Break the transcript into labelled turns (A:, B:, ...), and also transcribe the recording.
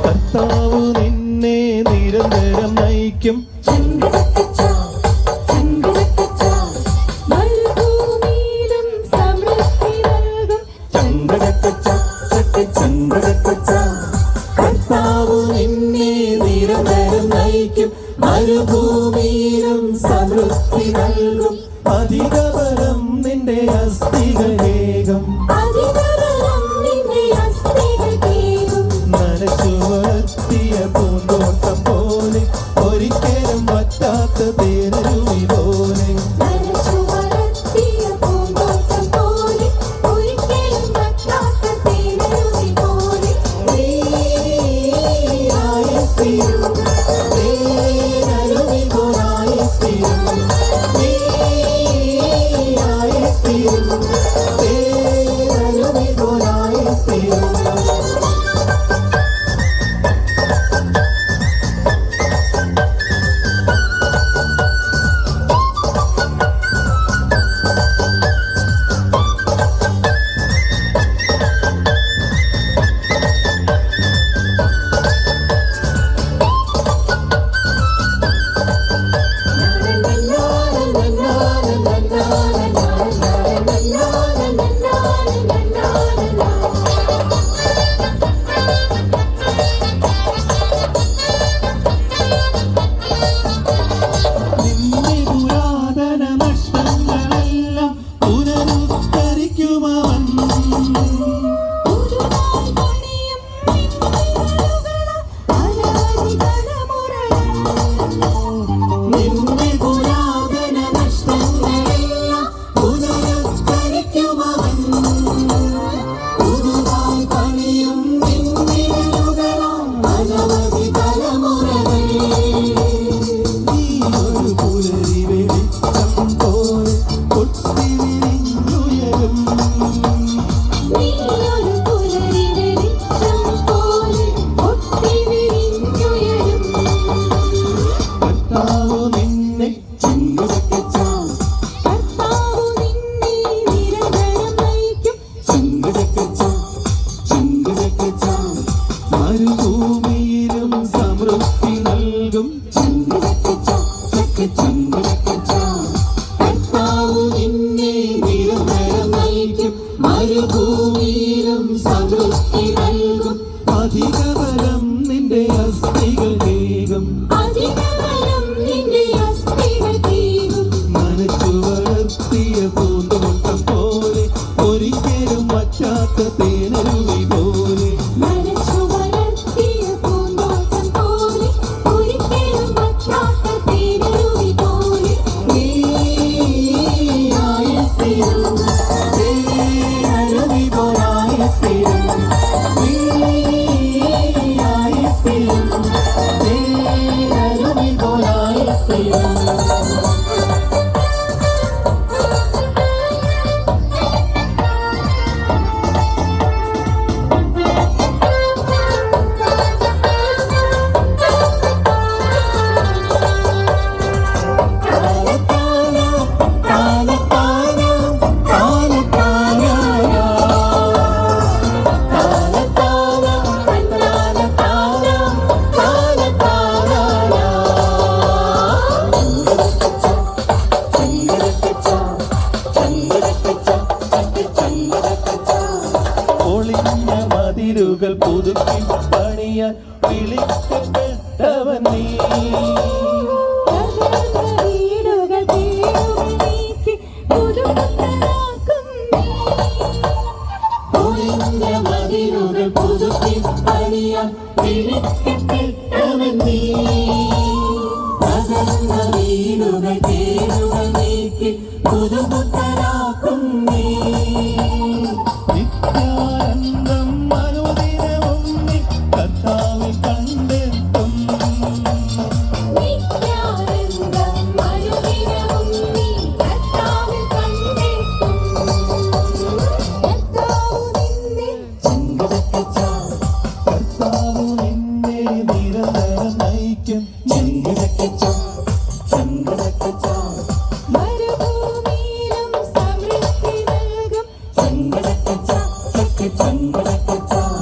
A: കർത്താവ് നിന്നെ നിരന്തരം നയിക്കും. കർത്താവ് നിന്നെ നിരന്തരം നയിക്കും, മരുഭൂമിയിലും സമൃദ്ധി നൽകും. അധിക ബലം നിന്റെ അസ്ഥികളേകം, നനച്ചു വളർത്തിയ പൂന്തോട്ടം പോലെ, ഒരിക്കലും വറ്റാത്ത തേനരുവി പോലെ. മരുഭൂമിയിലും സമൃദ്ധി നൽകും. കർത്താവ് നിന്നെ നിരന്തരം നയിക്കും, മരുഭൂമിയിലും സമൃദ്ധി നൽകും. അധിക ബലം നിന്റെ അസ്ഥികളേകം, നനച്ചു വളർത്തിയ പൂന്തോട്ടം പോലെ, ഒരിക്കലും വറ്റാത്ത തേനരുവി പോലെ. മതിലുകൾ പുതുക്കി പണിയാൻ വിളിക്കപ്പെട്ടവൻ നീ. മതിലുകൾ പുതുക്കി പണിയാൻ വിളിക്കപ്പെട്ടവൻ നീ. വീടുകൾ തേരുകൾ നീക്കി പുതുപുത്തരാക്കും നീ. നിത്യാനന്ദം അനുദിനവും നീ കർത്താവിൽ കണ്ടെത്തും.
B: നിത്യാനന്ദം അനുദിനവും നീ കർത്താവിൽ കണ്ടെത്തും.
A: കർത്താവ് നിന്നെ നിരന്തരം നയിക്കും.
B: മരുഭൂമിയിലും
A: ചങ്കടക്കച്ചാ